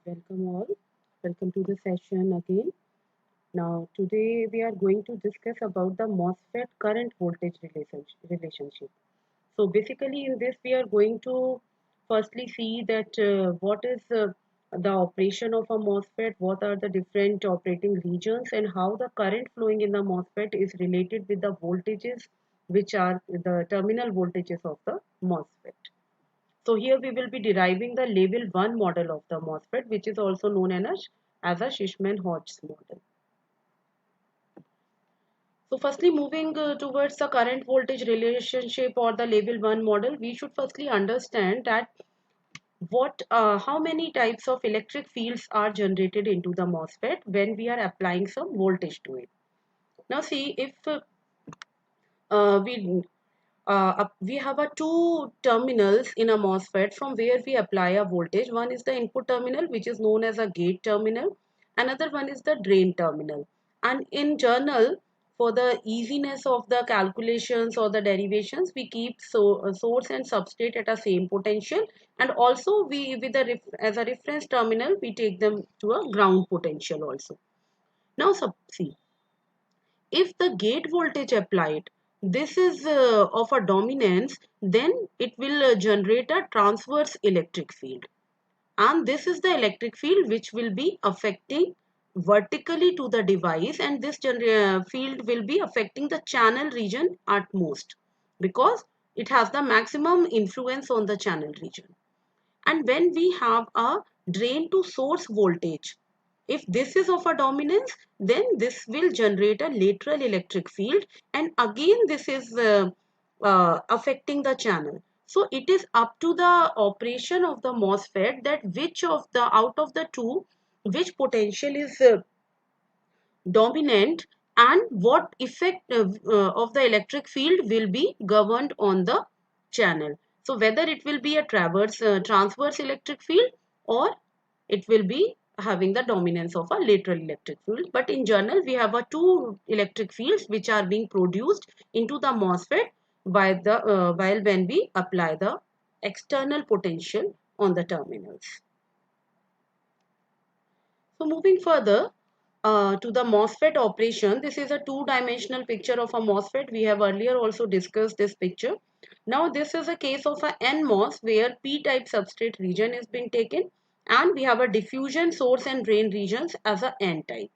Welcome all. Welcome to the session again. Now, today we are going to discuss about the MOSFET current voltage relationship. So, basically, in this, we are going to firstly see that what is the operation of a MOSFET, what are the different operating regions, and how the current flowing in the MOSFET is related with the voltages, which are the terminal voltages of the MOSFET. So here we will be deriving the level 1 model of the MOSFET, which is also known as a Shishman-Hodge model. So firstly, moving towards the current voltage relationship or the level 1 model, we should firstly understand that how many types of electric fields are generated into the MOSFET when we are applying some voltage to it. Now see, if uh, we we have a two terminals in a MOSFET from where we apply a voltage. One is the input terminal, which is known as a gate terminal. Another one is the drain terminal. And in general, for the easiness of the calculations or the derivations, we keep source and substrate at a same potential. And also we with as a reference terminal, we take them to a ground potential also. Now see, if the gate voltage applied, this is of a dominance, then it will generate a transverse electric field. And this is the electric field which will be affecting vertically to the device, and this field will be affecting the channel region at most because it has the maximum influence on the channel region. And when we have a drain to source voltage, if this is of a dominance, then this will generate a lateral electric field, and again this is affecting the channel. So it is up to the operation of the MOSFET that which of the out of the two, which potential is dominant, and what effect of the electric field will be governed on the channel. So whether it will be a transverse electric field, or it will be having the dominance of a lateral electric field. But in general, we have a two electric fields which are being produced into the MOSFET while when we apply the external potential on the terminals. So moving further to the MOSFET operation, this is a two-dimensional picture of a MOSFET. We have earlier also discussed this picture. Now this is a case of a NMOS where P-type substrate region is being taken, and we have a diffusion source and drain regions as a N-type.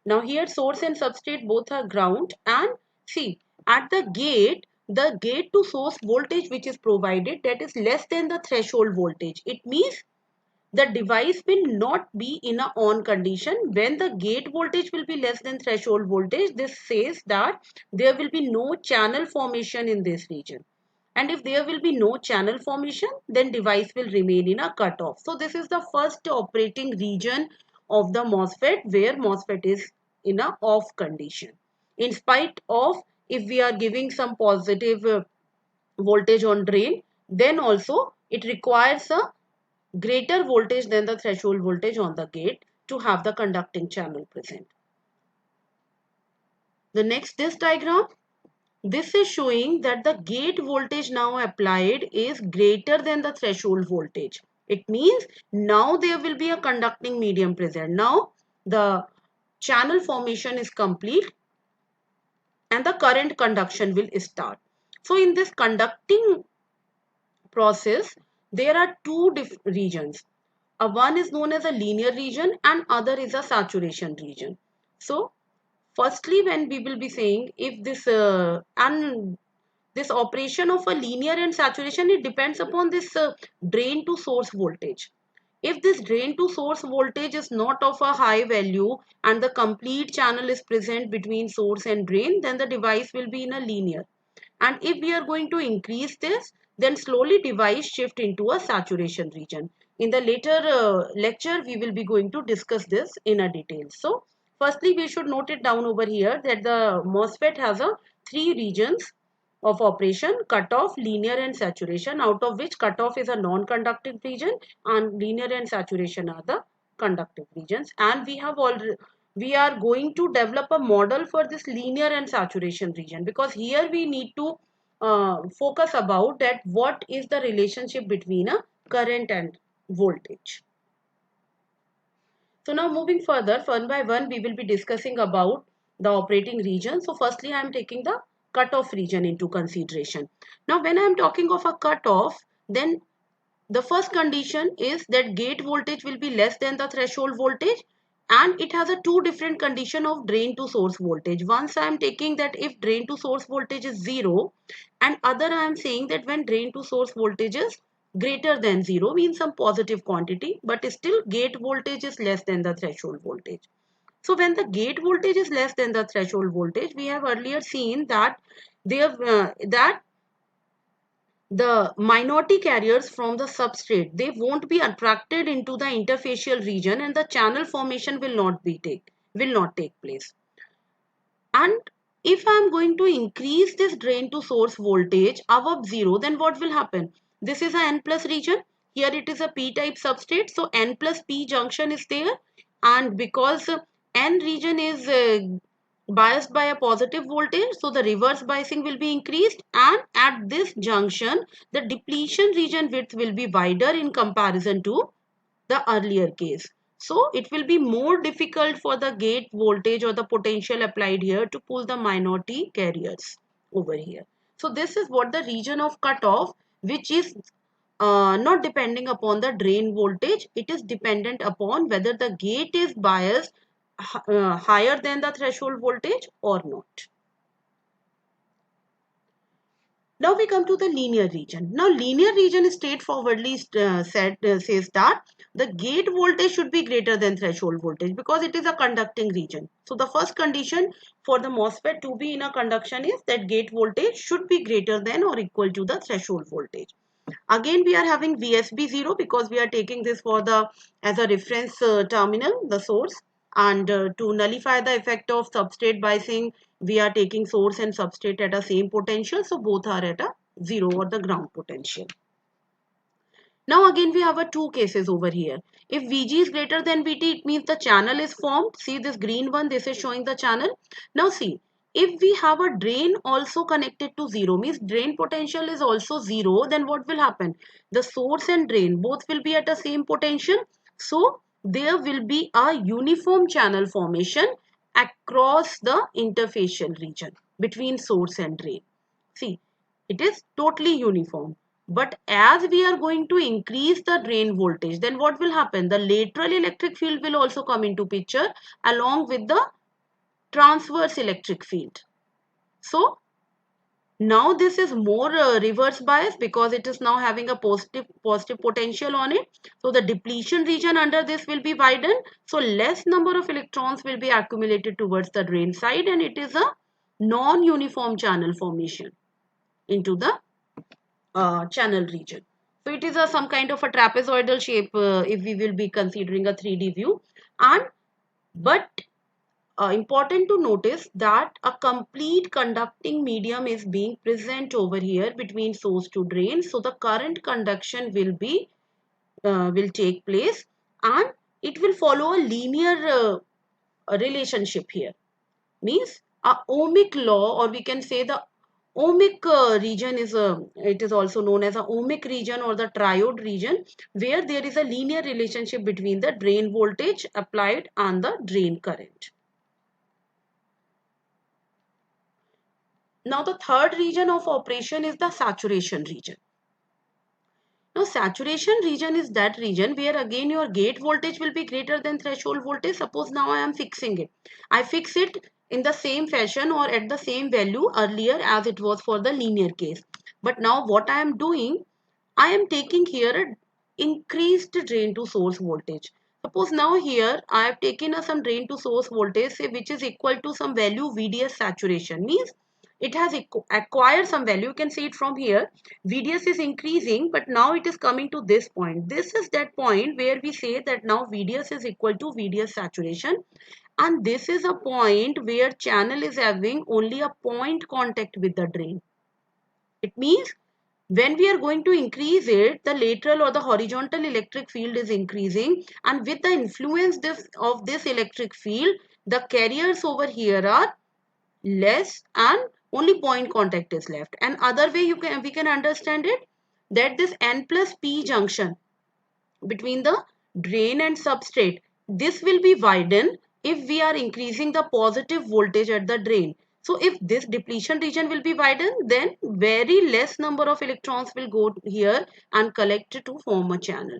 Now here source and substrate both are ground, and see at the gate to source voltage which is provided, that is less than the threshold voltage. It means the device will not be in a on condition. When the gate voltage will be less than threshold voltage, this says that there will be no channel formation in this region. And if there will be no channel formation, then device will remain in a cutoff. So this is the first operating region of the MOSFET where MOSFET is in a off condition. In spite of if we are giving some positive voltage on drain, then also it requires a greater voltage than the threshold voltage on the gate to have the conducting channel present. The next this diagram, this is showing that the gate voltage now applied is greater than the threshold voltage. It means now there will be a conducting medium present. Now the channel formation is complete and the current conduction will start. So in this conducting process, there are two regions. One is known as a linear region and other is a saturation region. So firstly, when we will be saying if this operation of a linear and saturation, it depends upon this drain to source voltage. If this drain to source voltage is not of a high value and the complete channel is present between source and drain, then the device will be in a linear. And if we are going to increase this, then slowly device shift into a saturation region. In the later lecture, we will be going to discuss this in a detail. So firstly, we should note it down over here that the MOSFET has a three regions of operation: cutoff, linear and saturation, out of which cutoff is a non-conductive region and linear and saturation are the conductive regions. And we are going to develop a model for this linear and saturation region, because here we need to focus about that what is the relationship between a current and voltage. So now moving further, one by one, we will be discussing about the operating region. So firstly, I am taking the cutoff region into consideration. Now, when I am talking of a cutoff, then the first condition is that gate voltage will be less than the threshold voltage, and it has a two different condition of drain to source voltage. Once I am taking that if drain to source voltage is 0, and other I am saying that when drain to source voltage is greater than 0, means some positive quantity, but still gate voltage is less than the threshold voltage. So when the gate voltage is less than the threshold voltage, we have earlier seen that the minority carriers from the substrate, they won't be attracted into the interfacial region, and the channel formation will not take place. And if I am going to increase this drain to source voltage above 0, then what will happen? This is a N plus region. Here it is a P type substrate. So N plus P junction is there. And because N region is biased by a positive voltage, so the reverse biasing will be increased. And at this junction, the depletion region width will be wider in comparison to the earlier case. So it will be more difficult for the gate voltage or the potential applied here to pull the minority carriers over here. So this is what the region of cutoff, which is not depending upon the drain voltage. It is dependent upon whether the gate is biased higher than the threshold voltage or not. Now we come to the linear region. Now linear region straightforwardly says that the gate voltage should be greater than threshold voltage because it is a conducting region. So the first condition for the MOSFET to be in a conduction is that gate voltage should be greater than or equal to the threshold voltage. Again we are having VSB 0 because we are taking this for the as a reference terminal, the source, and to nullify the effect of substrate biasing, we are taking source and substrate at a same potential, so both are at a 0 or the ground potential. Now again we have a two cases over here. If Vg is greater than Vt, it means the channel is formed. See this green one, this is showing the channel. Now see, if we have a drain also connected to 0, means drain potential is also 0, then what will happen? The source and drain both will be at the same potential. So there will be a uniform channel formation across the interfacial region between source and drain. See, it is totally uniform. But as we are going to increase the drain voltage, then what will happen? The lateral electric field will also come into picture along with the transverse electric field. So now this is more reverse bias because it is now having a positive potential on it. So the depletion region under this will be widened. So less number of electrons will be accumulated towards the drain side, and it is a non-uniform channel formation into the channel region. So it is a some kind of a trapezoidal shape if we will be considering a 3D view. And but important to notice that a complete conducting medium is being present over here between source to drain. So the current conduction will take place, and it will follow a linear relationship here. Means a ohmic law, or we can say the ohmic region is it is also known as a ohmic region or the triode region, where there is a linear relationship between the drain voltage applied and the drain current. Now the third region of operation is the saturation region. Now saturation region is that region where again your gate voltage will be greater than threshold voltage. Suppose now I am fixing it. I fix it in the same fashion or at the same value earlier as it was for the linear case. But now what I am doing, I am taking here an increased drain to source voltage. Suppose now here I have taken some drain to source voltage, say, which is equal to some value VDS saturation. Means it has acquired some value. You can see it from here. VDS is increasing, but now it is coming to this point. This is that point where we say that now VDS is equal to VDS saturation. And this is a point where channel is having only a point contact with the drain. It means when we are going to increase it, the lateral or the horizontal electric field is increasing, and with the influence of this electric field, the carriers over here are less and only point contact is left. And other way we can understand it, that this N plus P junction between the drain and substrate this will be widened if we are increasing the positive voltage at the drain. So if this depletion region will be widened, then very less number of electrons will go here and collect to form a channel.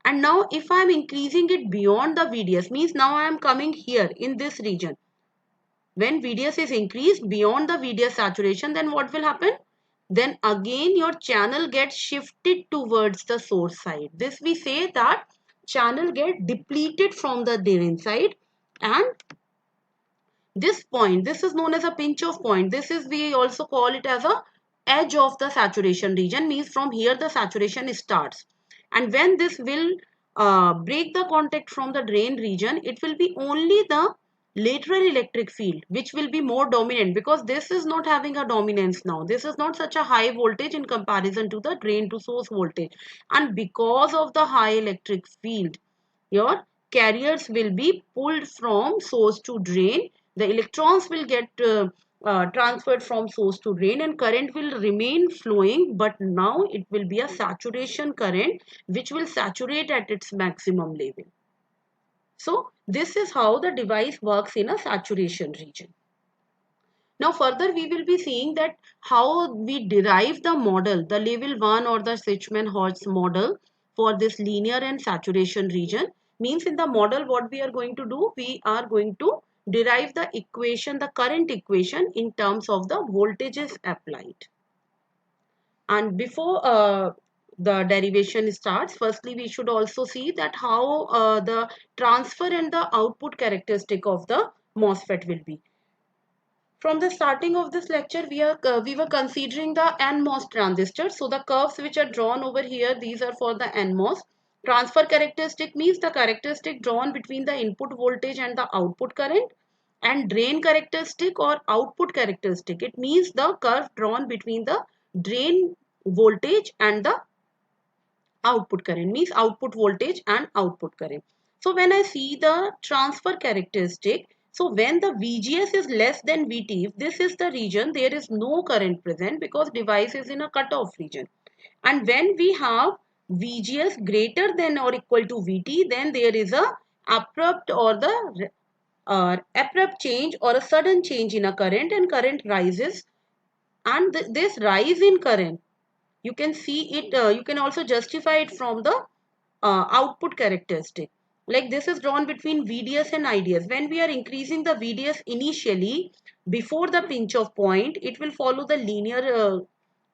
And now if I am increasing it beyond the VDS, means now I am coming here in this region. When VDS is increased beyond the VDS saturation, then what will happen? Then again your channel gets shifted towards the source side. This we say that channel get depleted from the drain side, and this point, this is known as a pinch off point. This is, we also call it as a edge of the saturation region, means from here the saturation starts. And when this will break the contact from the drain region, it will be only the lateral electric field which will be more dominant, because this is not having a dominance now. This is not such a high voltage in comparison to the drain to source voltage. And because of the high electric field, your carriers will be pulled from source to drain. The electrons will get transferred from source to drain, and current will remain flowing, but now it will be a saturation current which will saturate at its maximum level. So this is how the device works in a saturation region. Now further we will be seeing that how we derive the model, the level 1 or the Sichmann-Horst model for this linear and saturation region. Means in the model what we are going to do, we are going to derive the equation, the current equation in terms of the voltages applied. And before the derivation starts, firstly we should also see that how the transfer and the output characteristic of the MOSFET will be. From the starting of this lecture, we were considering the NMOS transistors. So the curves which are drawn over here, these are for the NMOS. Transfer characteristic means the characteristic drawn between the input voltage and the output current. And drain characteristic or output characteristic, it means the curve drawn between the drain voltage and the output current, means output voltage and output current. So when I see the transfer characteristic, so when the VGS is less than VT, if this is the region, there is no current present because device is in a cutoff region. And when we have VGS greater than or equal to VT, then there is a abrupt or the abrupt change or a sudden change in a current, and current rises. And this rise in current, you can see it, you can also justify it from the output characteristic. Like this is drawn between VDS and IDS. When we are increasing the VDS initially before the pinch off point, it will follow the linear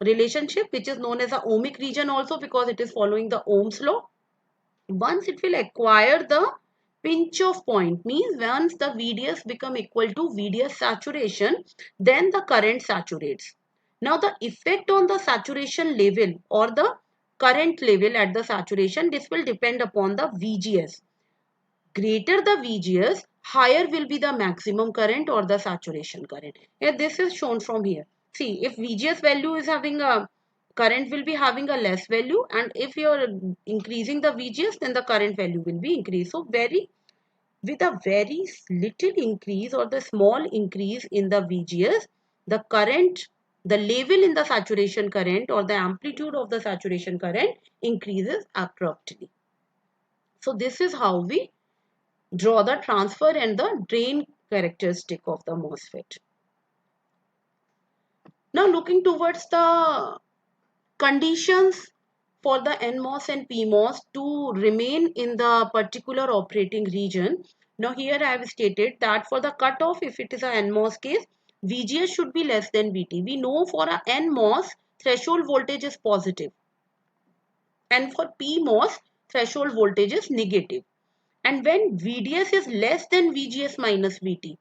relationship which is known as the ohmic region also, because it is following the Ohm's law. Once it will acquire the pinch off point, means once the VDS become equal to VDS saturation, then the current saturates. Now the effect on the saturation level or the current level at the saturation, this will depend upon the VGS. Greater the VGS, higher will be the maximum current or the saturation current. Yeah, this is shown from here. See, if VGS value is having a, current will be having a less value, and if you are increasing the VGS, then the current value will be increased. So with a very little increase or the small increase in the VGS, the current, the level in the saturation current or the amplitude of the saturation current increases abruptly. So this is how we draw the transfer and the drain characteristic of the MOSFET. Now looking towards the conditions for the NMOS and PMOS to remain in the particular operating region. Now here I have stated that for the cutoff, if it is a NMOS case, VGS should be less than VT. We know for a NMOS, threshold voltage is positive, and for PMOS, threshold voltage is negative. And when VDS is less than VGS minus VT,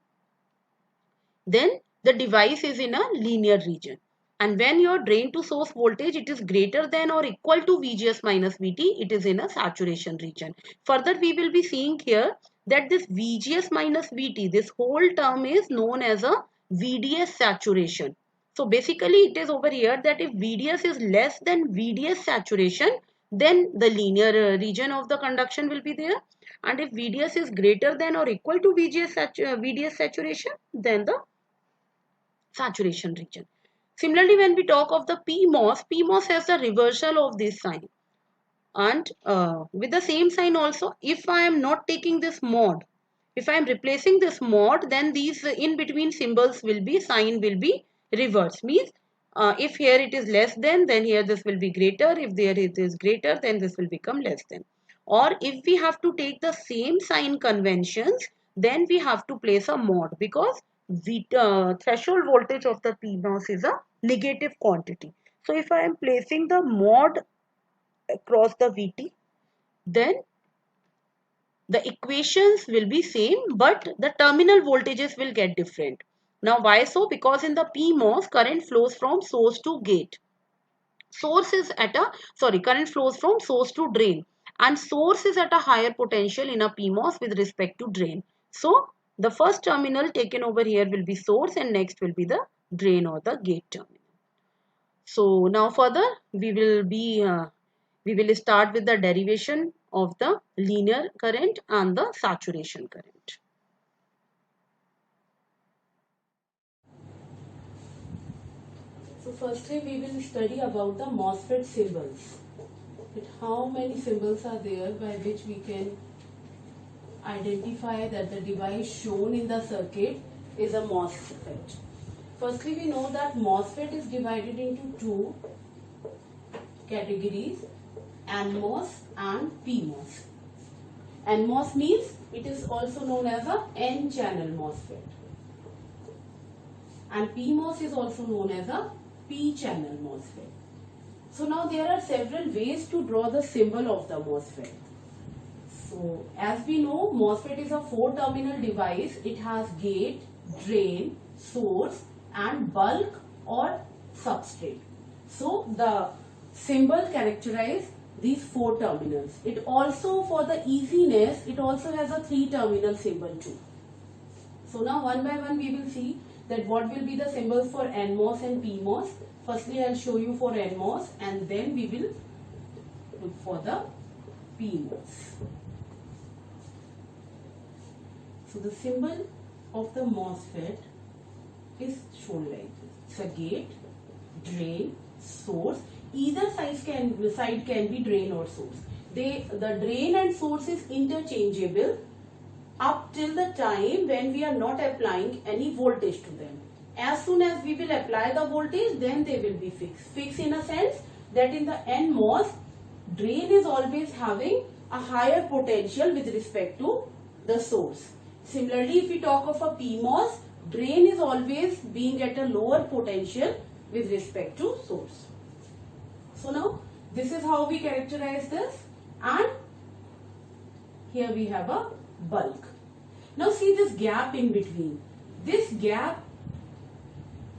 then the device is in a linear region. And when your drain to source voltage, it is greater than or equal to VGS minus VT, it is in a saturation region. Further, we will be seeing here that this VGS minus VT, this whole term is known as a VDS saturation. So basically it is over here that if VDS is less than VDS saturation, then the linear region of the conduction will be there. And if VDS is greater than or equal to VDS saturation, then the saturation region. Similarly, when we talk of the PMOS, PMOS has the reversal of this sign. And with the same sign also, if I am not taking this mod, if I am replacing this mod, then these in between symbols will be, sign will be reversed. Means if here it is less than, then here this will be greater. If there it is greater, then this will become less than. Or if we have to take the same sign conventions, then we have to place a mod, because the threshold voltage of the PMOS is a negative quantity. So if I am placing the mod across the VT, then the equations will be same, but the terminal voltages will get different. Now why so? Because in the PMOS, current flows from source to gate. Source is at a, sorry, current flows from source to drain, and source is at a higher potential in a PMOS with respect to drain. So the first terminal taken over here will be source, and next will be the drain or the gate terminal. So now further we will start with the derivation of the linear current and the saturation current. So firstly we will study about the MOSFET symbols. That how many symbols are there by which we can identify that the device shown in the circuit is a MOSFET. Firstly, we know that MOSFET is divided into two categories, NMOS and PMOS. NMOS means it is also known as a N-channel MOSFET, and PMOS is also known as a P-channel MOSFET. So now there are several ways to draw the symbol of the MOSFET. So as we know, MOSFET is a 4-terminal device. It has gate, drain, source and bulk or substrate. So the symbol characterizes these 4 terminals. It also, for the easiness, it also has a 3-terminal symbol too. So now one by one we will see that what will be the symbols for NMOS and PMOS. Firstly I will show you for NMOS, and then we will look for the PMOS. So the symbol of the MOSFET is shown like this. It's a gate, drain, source. Either side can be drain or source. The drain and source is interchangeable up till the time when we are not applying any voltage to them. As soon as we will apply the voltage, then they will be fixed. Fixed in a sense that in the NMOS, drain is always having a higher potential with respect to the source. Similarly, if we talk of a PMOS, drain is always being at a lower potential with respect to source. So now this is how we characterize this, and here we have a bulk. Now see this gap in between. This gap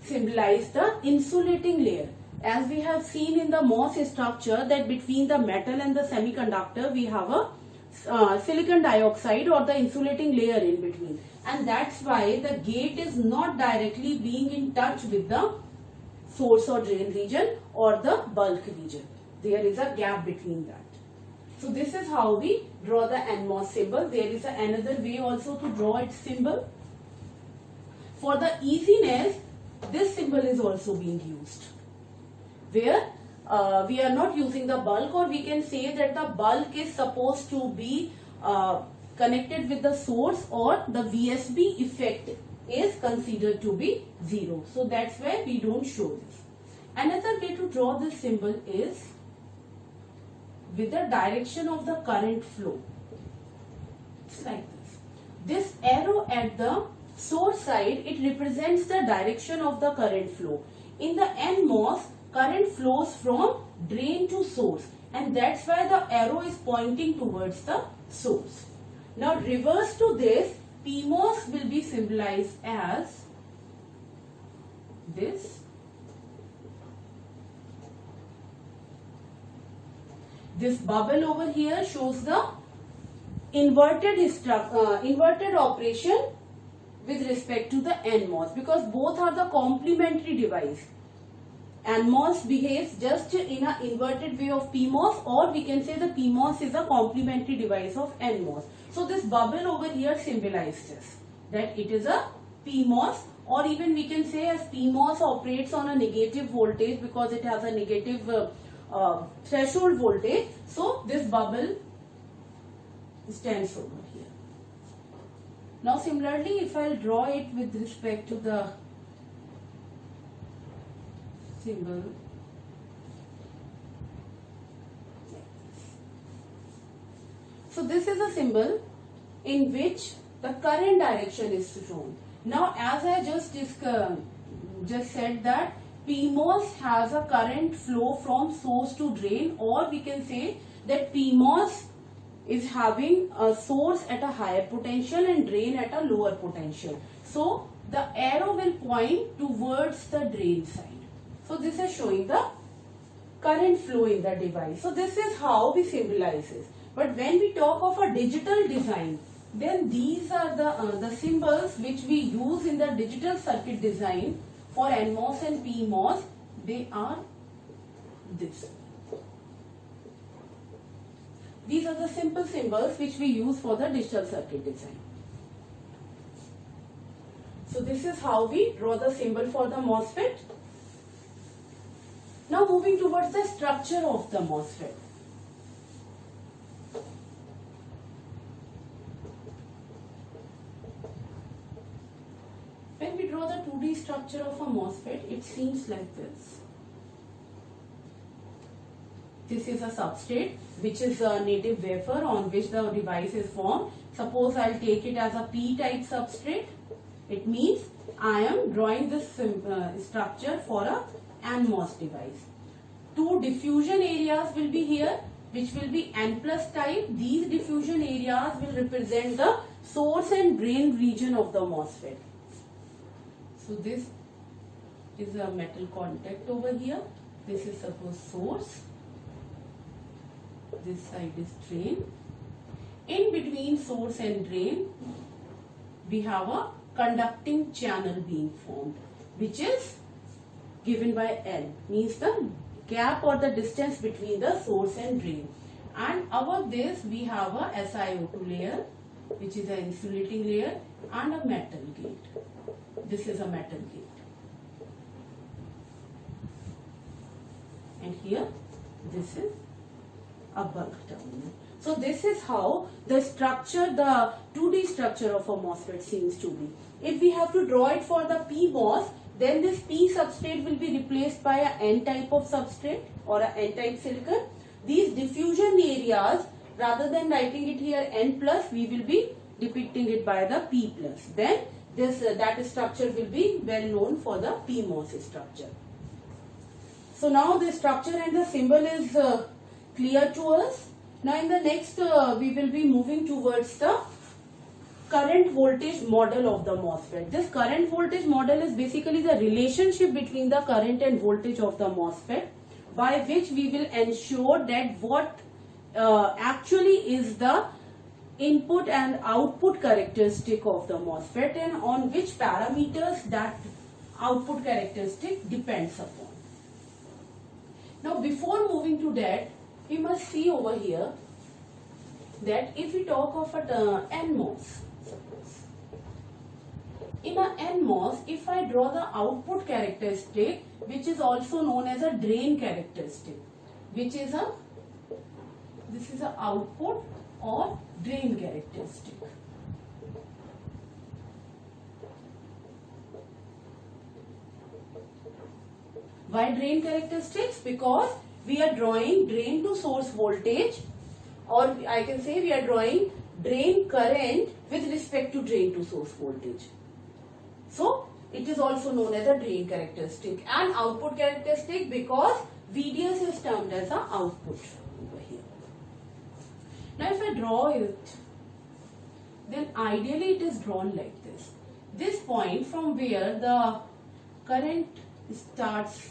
symbolizes the insulating layer. As we have seen in the MOS structure, that between the metal and the semiconductor we have a silicon dioxide or the insulating layer in between, and that's why the gate is not directly being in touch with the source or drain region or the bulk region. There is a gap between that. So this is how we draw the NMOS symbol. There is another way also to draw its symbol. For the easiness, this symbol is also being used, where we are not using the bulk, or we can say that the bulk is supposed to be connected with the source, or the VSB effect is considered to be 0. So that's why we don't show this. Another way to draw this symbol is with the direction of the current flow. It's like this. This arrow at the source side, it represents the direction of the current flow. In the NMOS, current flows from drain to source, and that's why the arrow is pointing towards the source. Now reverse to this, PMOS will be symbolized as this. This bubble over here shows the inverted operation with respect to the NMOS, because both are the complementary device. NMOS behaves just in an inverted way of PMOS, or we can say the PMOS is a complementary device of NMOS. So this bubble over here symbolizes that it is a PMOS, or even we can say as PMOS operates on a negative voltage because it has a negative threshold voltage. So this bubble stands over here. Now similarly, if I'll draw it with respect to the symbol, so this is a symbol in which the current direction is shown. Now as I just said that PMOS has a current flow from source to drain, or we can say that PMOS is having a source at a higher potential and drain at a lower potential. So the arrow will point towards the drain side. So this is showing the current flow in the device. So this is how we symbolize this. But when we talk of a digital design, then these are the symbols which we use in the digital circuit design for NMOS and PMOS. They are this. These are the simple symbols which we use for the digital circuit design. So this is how we draw the symbol for the MOSFET. Now moving towards the structure of the MOSFET. When we draw the 2D structure of a MOSFET, it seems like this. This is a substrate which is a native wafer on which the device is formed. Suppose I'll take it as a P-type substrate. It means I am drawing this structure for a NMOS device. Two diffusion areas will be here, which will be N plus type. These diffusion areas will represent the source and drain region of the MOSFET. So this is a metal contact over here. This is suppose source. This side is drain. In between source and drain, we have a conducting channel being formed, which is given by L, means the gap or the distance between the source and drain. And above this we have a SiO2 layer, which is an insulating layer, and a metal gate. This is a metal gate. And here this is a bulk terminal. So this is how the structure, the 2D structure of a MOSFET seems to be. If we have to draw it for the PMOS, then this P substrate will be replaced by a N type of substrate or a N type silicon. These diffusion areas, rather than writing it here N plus, we will be depicting it by the P plus. Then this that structure will be well known for the PMOS structure. So now the structure and the symbol is clear to us. Now in the next we will be moving towards the current voltage model of the MOSFET. This current voltage model is basically the relationship between the current and voltage of the MOSFET, by which we will ensure that what actually is the input and output characteristic of the MOSFET and on which parameters that output characteristic depends upon. Now before moving to that, we must see over here that if we talk of a NMOS, suppose. In a NMOS, if I draw the output characteristic, which is also known as a drain characteristic, which is this is a output or drain characteristic. Why drain characteristics? Because we are drawing drain to source voltage, or I can say we are drawing drain current with respect to drain to source voltage. So it is also known as a drain characteristic, and output characteristic because VDS is termed as an output over here. Now if I draw it, then ideally it is drawn like this. This point from where the current starts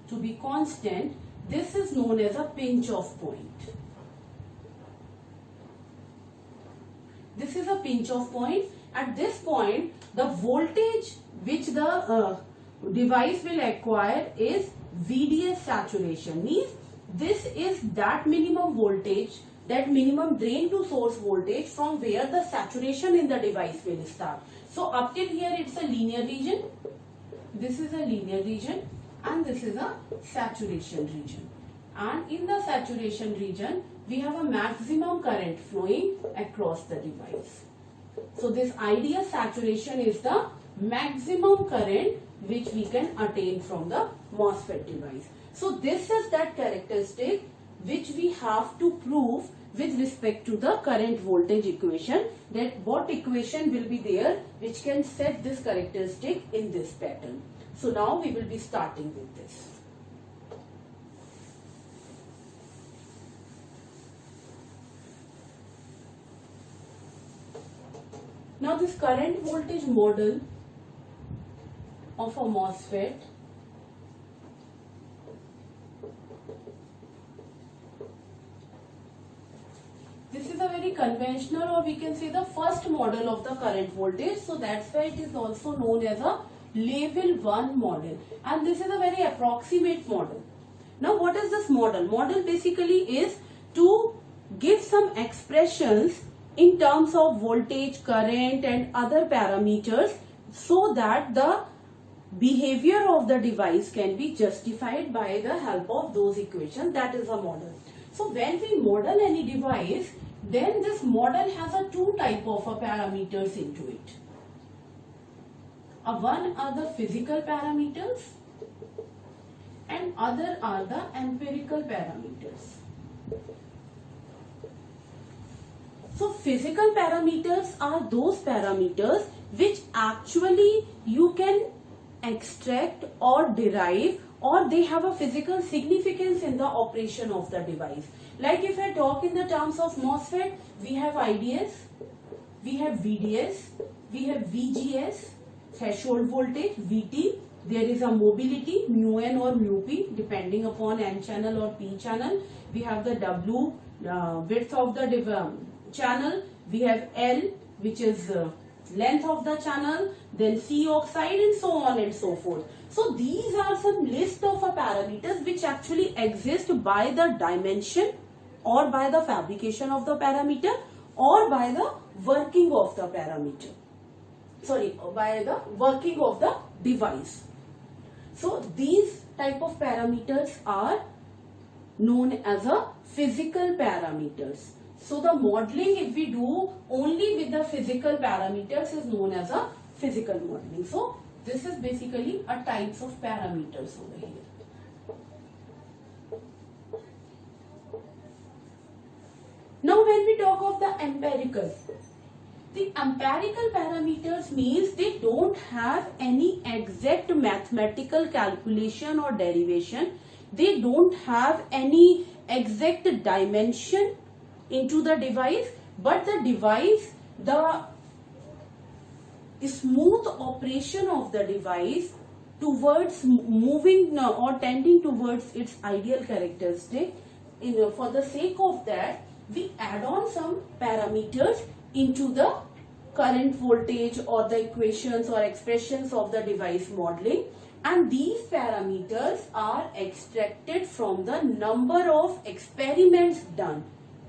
to be constant, this is known as a pinch off point. This is a pinch off point. At this point, the voltage which the device will acquire is VDS saturation. Means this is that minimum voltage, that minimum drain to source voltage from where the saturation in the device will start. So up till here it's a linear region. This is a linear region and this is a saturation region. and in the saturation region we have a maximum current flowing across the device. So this ideal saturation is the maximum current which we can attain from the MOSFET device. So this is that characteristic which we have to prove with respect to the current voltage equation, that what equation will be there which can set this characteristic in this pattern. So now we will be starting with this. Now this current voltage model of a MOSFET this is a very conventional, or we can say the first model of the current voltage. So that's why it is also known as a level 1 model, and this is a very approximate model. Now what is this model? Model basically is to give some expressions in terms of voltage, current and other parameters so that the behavior of the device can be justified by the help of those equations. That is a model. So when we model any device, then this model has a two type of parameters into it. One are the physical parameters and other are the empirical parameters. So physical parameters are those parameters which actually you can extract or derive, or they have a physical significance in the operation of the device. Like if I talk in the terms of MOSFET, we have IDS, we have VDS, we have VGS, threshold voltage, VT, there is a mobility, mu n or mu p depending upon n channel or p channel, we have the W width of the channel, we have L which is length of the channel, then C oxide and so on and so forth. So these are some list of parameters which actually exist by the dimension or by the fabrication of the parameter or by the working of the parameter. Sorry, by the working of the device. So these type of parameters are known as a physical parameters. So the modeling if we do only with the physical parameters is known as a physical modeling. So this is basically a types of parameters over here. Now when we talk of the empirical parameters means they don't have any exact mathematical calculation or derivation. They don't have any exact dimension into the device, but the device, the smooth operation of the device towards moving or tending towards its ideal characteristic, for the sake of that we add on some parameters into the current voltage or the equations or expressions of the device modeling, and these parameters are extracted from the number of experiments done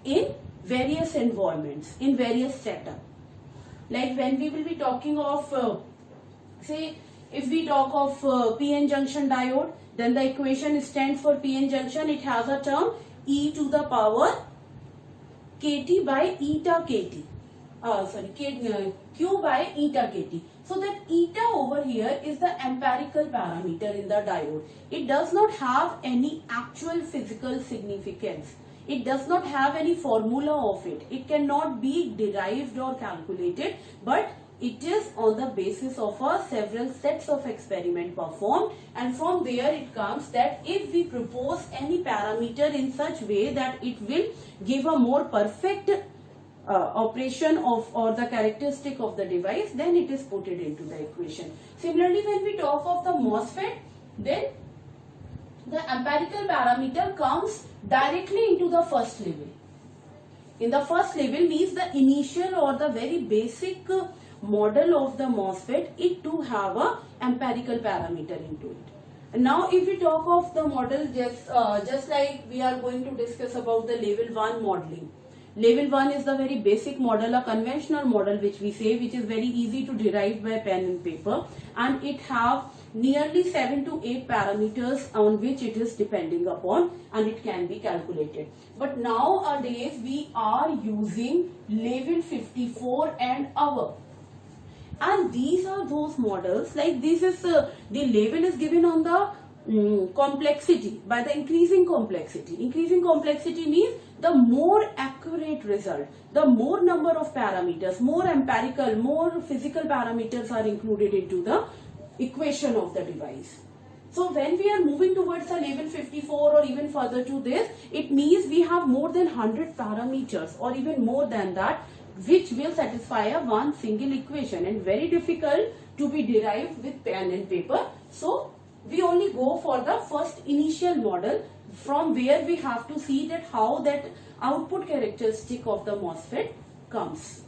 in various environments, in various setups. Like when we will be talking of, say, if we talk of PN junction diode, then the equation stands for PN junction. It has a term e to the power kt by eta kt. Q by eta kt. So that eta over here is the empirical parameter in the diode. It does not have any actual physical significance. It does not have any formula of it. It cannot be derived or calculated, but it is on the basis of several sets of experiment performed, and from there it comes that if we propose any parameter in such way that it will give a more perfect operation of or the characteristic of the device, then it is put it into the equation. Similarly, when we talk of the MOSFET, then the empirical parameter comes directly into the first level. In the first level means the initial or the very basic model of the MOSFET, it too have a empirical parameter into it. And now if we talk of the model, just like we are going to discuss about the level 1 modeling. Level 1 is the very basic model, a conventional model which we say, which is very easy to derive by pen and paper, and it have nearly 7 to 8 parameters on which it is depending upon, and it can be calculated. But nowadays we are using level 54 and above. And these are those models, like this is the level is given on the complexity, by the increasing complexity. Increasing complexity means the more accurate result, the more number of parameters, more empirical, more physical parameters are included into the equation of the device. So when we are moving towards the level 54 or even further to this, it means we have more than 100 parameters or even more than that, which will satisfy a one single equation, and very difficult to be derived with pen and paper. So we only go for the first initial model, from where we have to see that how that output characteristic of the MOSFET comes.